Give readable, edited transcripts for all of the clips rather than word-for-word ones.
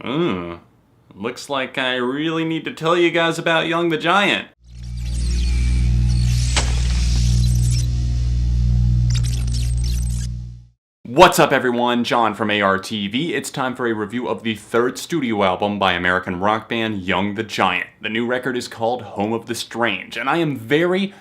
Looks like I really need to tell you guys about Young the Giant. What's up everyone, John from ARTV. It's time for a review of the third studio album by American rock band Young the Giant. The new record is called Home of the Strange, and I am very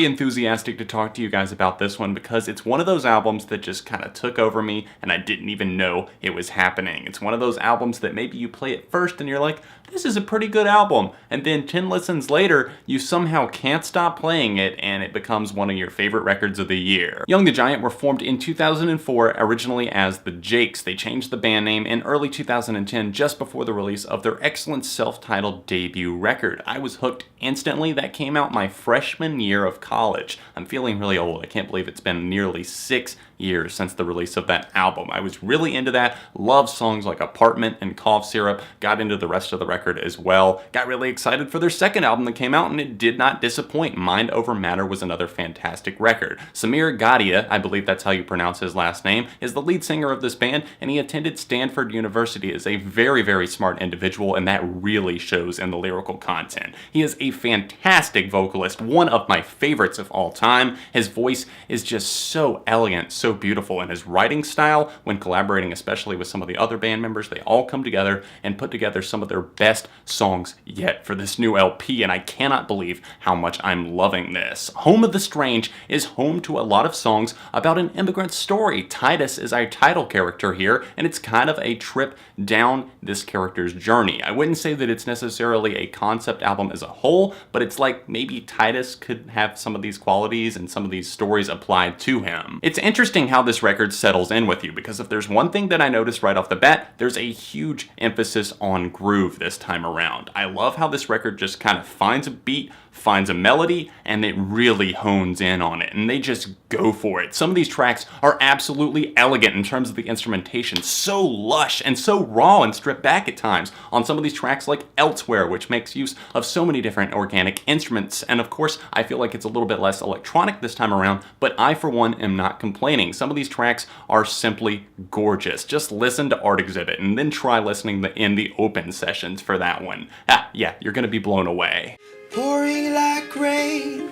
enthusiastic to talk to you guys about this one because it's one of those albums that just kind of took over me and I didn't even know it was happening. It's one of those albums that maybe you play it first and you're like, this is a pretty good album, and then 10 listens later, you somehow can't stop playing it and it becomes one of your favorite records of the year. Young the Giant were formed in 2004, originally as the Jakes. They changed the band name in early 2010 just before the release of their excellent self-titled debut record. I was hooked instantly. That came out my freshman year of college. I'm feeling really old. I can't believe it's been nearly 6 years since the release of that album. I was really into that, loved songs like Apartment and Cough Syrup, got into the rest of the record as well, got really excited for their second album that came out and it did not disappoint. Mind Over Matter was another fantastic record. Samir Gadia, I believe that's how you pronounce his last name, is the lead singer of this band and he attended Stanford University as a very smart individual, and that really shows in the lyrical content. He is a fantastic vocalist, one of my favorites of all time. His voice is just so elegant, so beautiful, and his writing style, when collaborating especially with some of the other band members, they all come together and put together some of their best songs yet for this new LP, and I cannot believe how much I'm loving this. Home of the Strange is home to a lot of songs about an immigrant story. Titus is our title character here, and it's kind of a trip down this character's journey. I wouldn't say that it's necessarily a concept album as a whole, but it's like maybe Titus could have some of these qualities and some of these stories applied to him. It's interesting how this record settles in with you, because if there's one thing that I noticed right off the bat, there's a huge emphasis on groove this time around. I love how this record just kind of finds a beat, finds a melody, and it really hones in on it, and they just go for it. Some of these tracks are absolutely elegant in terms of the instrumentation, so lush and so raw and stripped back at times on some of these tracks like Elsewhere, which makes use of so many different organic instruments, and of course I feel like it's a little bit less electronic this time around, but I for one am not complaining. Some of these tracks are simply gorgeous. Just listen to Art Exhibit and then try listening in the open sessions for that one. Yeah, you're gonna be blown away. Pouring like rain,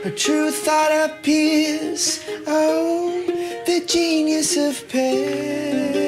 a true thought appears. Oh, the genius of pain.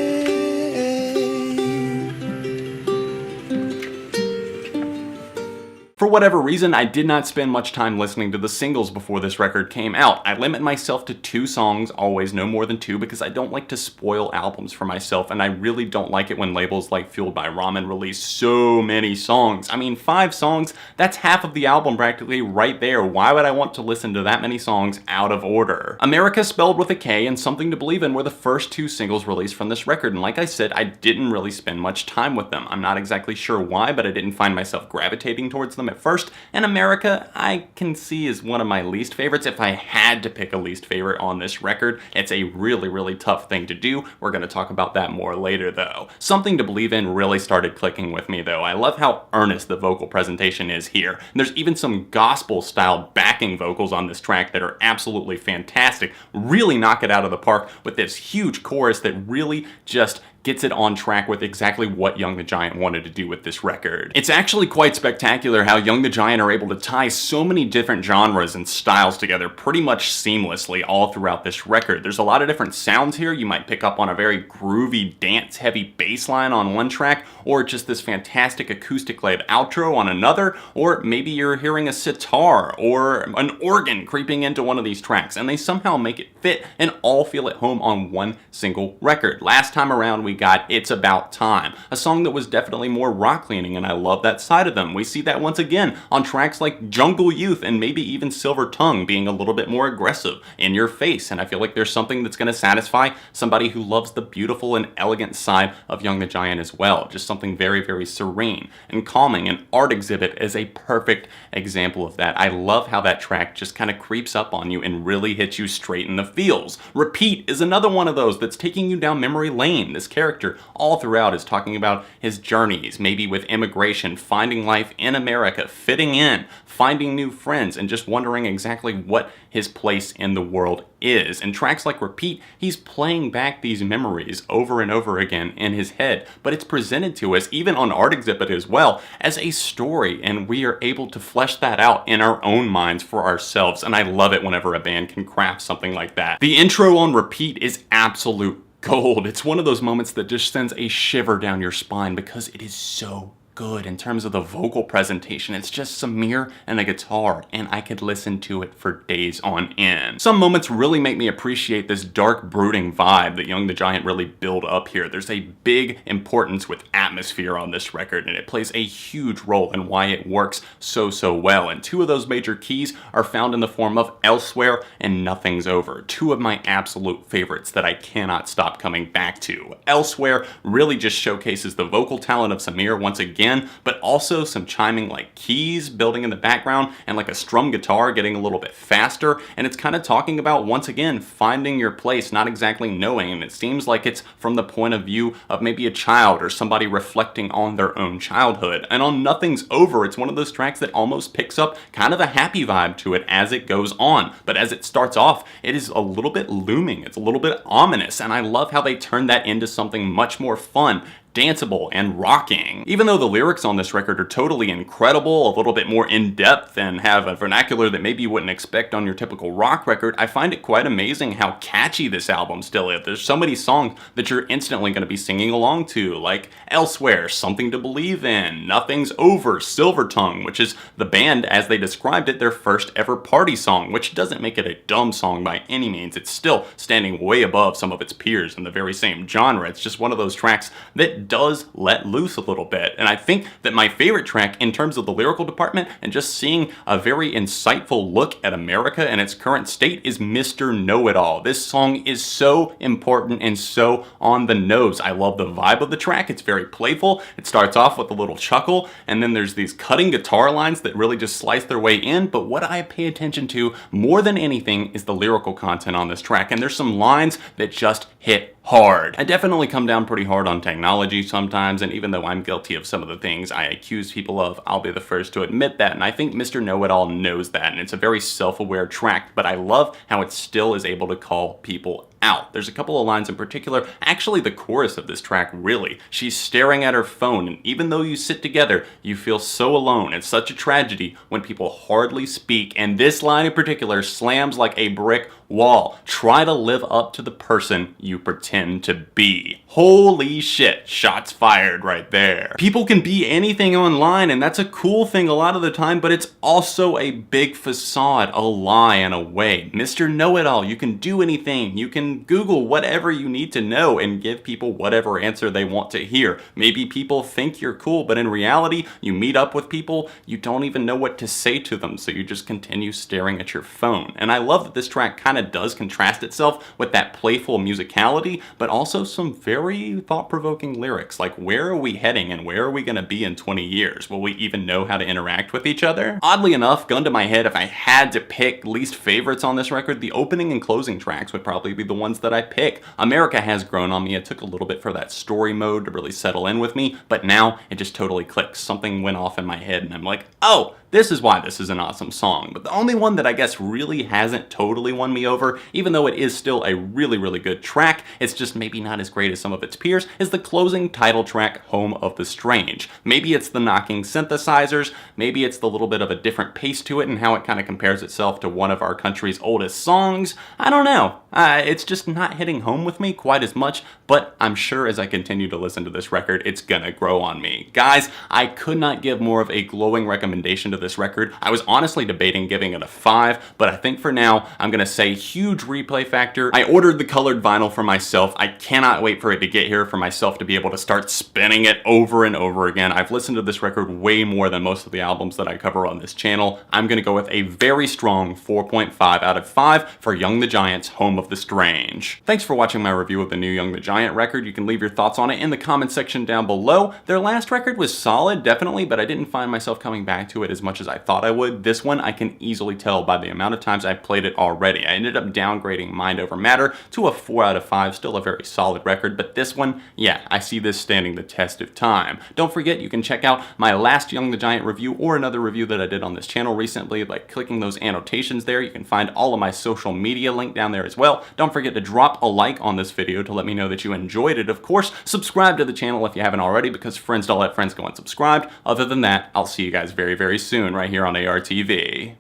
For whatever reason, I did not spend much time listening to the singles before this record came out. I limit myself to 2 songs, always no more than 2, because I don't like to spoil albums for myself, and I really don't like it when labels like Fueled by Ramen release so many songs. I mean, 5 songs, that's half of the album practically right there. Why would I want to listen to that many songs out of order? America, spelled with a K, and Something to Believe In were the first 2 singles released from this record, and like I said, I didn't really spend much time with them. I'm not exactly sure why, but I didn't find myself gravitating towards them at first, and America I can see is one of my least favorites. If I had to pick a least favorite on this record, it's a really tough thing to do. We're going to talk about that more later though. Something to Believe In really started clicking with me though. I love how earnest the vocal presentation is here. And there's even some gospel style backing vocals on this track that are absolutely fantastic. Really knock it out of the park with this huge chorus that really just gets it on track with exactly what Young the Giant wanted to do with this record. It's actually quite spectacular how Young the Giant are able to tie so many different genres and styles together pretty much seamlessly all throughout this record. There's a lot of different sounds here. You might pick up on a very groovy, dance-heavy bass line on one track, or just this fantastic acoustic-led outro on another, or maybe you're hearing a sitar or an organ creeping into one of these tracks, and they somehow make it fit and all feel at home on one single record. Last time around, we got It's About Time, a song that was definitely more rock leaning, and I love that side of them. We see that once again on tracks like Jungle Youth and maybe even Silver Tongue being a little bit more aggressive, in your face, and I feel like there's something that's going to satisfy somebody who loves the beautiful and elegant side of Young the Giant as well. Just something very serene and calming, and Art Exhibit is a perfect example of that. I love how that track just kind of creeps up on you and really hits you straight in the feels. Repeat is another one of those that's taking you down memory lane. This character all throughout is talking about his journeys, maybe with immigration, finding life in America, fitting in, finding new friends, and just wondering exactly what his place in the world is. In tracks like Repeat, he's playing back these memories over and over again in his head, but it's presented to us, even on Art Exhibit as well, as a story, and we are able to flesh that out in our own minds for ourselves, and I love it whenever a band can craft something like that. The intro on Repeat is absolute gold. It's one of those moments that just sends a shiver down your spine because it is so good in terms of the vocal presentation. It's just Samir and a guitar, and I could listen to it for days on end. Some moments really make me appreciate this dark, brooding vibe that Young the Giant really build up here. There's a big importance with atmosphere on this record, and it plays a huge role in why it works so well. And two of those major keys are found in the form of Elsewhere and Nothing's Over, two of my absolute favorites that I cannot stop coming back to. Elsewhere really just showcases the vocal talent of Samir once again, but also some chiming like keys building in the background and like a strum guitar getting a little bit faster, and it's kind of talking about, once again, finding your place, not exactly knowing, and it seems like it's from the point of view of maybe a child or somebody reflecting on their own childhood. And on Nothing's Over, it's one of those tracks that almost picks up kind of a happy vibe to it as it goes on, but as it starts off, it is a little bit looming, it's a little bit ominous, and I love how they turn that into something much more fun, danceable, and rocking. Even though the lyrics on this record are totally incredible, a little bit more in-depth, and have a vernacular that maybe you wouldn't expect on your typical rock record, I find it quite amazing how catchy this album still is. There's so many songs that you're instantly going to be singing along to, like Elsewhere, Something to Believe In, Nothing's Over, Silver Tongue, which is the band, as they described it, their first ever party song, which doesn't make it a dumb song by any means. It's still standing way above some of its peers in the very same genre. It's just one of those tracks that does let loose a little bit. And I think that my favorite track in terms of the lyrical department and just seeing a very insightful look at America and its current state is Mr. Know-It-All. This song is so important and so on the nose. I love the vibe of the track. It's very playful. It starts off with a little chuckle, and then there's these cutting guitar lines that really just slice their way in. But what I pay attention to more than anything is the lyrical content on this track, and there's some lines that just hit hard. I definitely come down pretty hard on technology sometimes, and even though I'm guilty of some of the things I accuse people of, I'll be the first to admit that, and I think Mr. Know-It-All knows that, and it's a very self-aware track, but I love how it still is able to call people out. There's a couple of lines in particular, actually the chorus of this track really. She's staring at her phone, and even though you sit together, you feel so alone. It's such a tragedy when people hardly speak, and this line in particular slams like a brick wall. Try to live up to the person you pretend to be. Holy shit, shots fired right there. People can be anything online, and that's a cool thing a lot of the time, but it's also a big facade, a lie in a way. Mr. Know-It-All, you can do anything. You can Google whatever you need to know and give people whatever answer they want to hear. Maybe people think you're cool, but in reality, you meet up with people, you don't even know what to say to them, so you just continue staring at your phone. And I love that this track kind of does contrast itself with that playful musicality, but also some very thought-provoking lyrics, like where are we heading and where are we going to be in 20 years? Will we even know how to interact with each other? Oddly enough, gun to my head, if I had to pick least favorites on this record, the opening and closing tracks would probably be the ones that I pick. America Has Grown on Me. It took a little bit for that story mode to really settle in with me, but now it just totally clicks. Something went off in my head and I'm like, oh, this is why this is an awesome song. But the only one that I guess really hasn't totally won me over, even though it is still a really good track, it's just maybe not as great as some of its peers, is the closing title track, Home of the Strange. Maybe it's the knocking synthesizers, maybe it's the little bit of a different pace to it and how it kind of compares itself to one of our country's oldest songs. I don't know. It's just not hitting home with me quite as much, but I'm sure as I continue to listen to this record, it's gonna grow on me. Guys, I could not give more of a glowing recommendation to this record. I was honestly debating giving it a 5, but I think for now, I'm gonna say huge replay factor. I ordered the colored vinyl for myself. I cannot wait for it to get here for myself to be able to start spinning it over and over again. I've listened to this record way more than most of the albums that I cover on this channel. I'm gonna go with a very strong 4.5 out of 5 for Young the Giant's Home of the Strange. Thanks for watching my review of the new Young the Giant record. You can leave your thoughts on it in the comment section down below. Their last record was solid, definitely, but I didn't find myself coming back to it as much as I thought I would. This one I can easily tell by the amount of times I played it already. I ended up downgrading Mind Over Matter to a 4 out of 5, still a very solid record, but this one, yeah, I see this standing the test of time. Don't forget, you can check out my last Young the Giant review or another review that I did on this channel recently by clicking those annotations there. You can find all of my social media linked down there as well. Don't forget to drop a like on this video to let me know that you enjoyed it. Of course, subscribe to the channel if you haven't already, because friends don't let friends go unsubscribed. Other than that, I'll see you guys very, very soon right here on ARTV.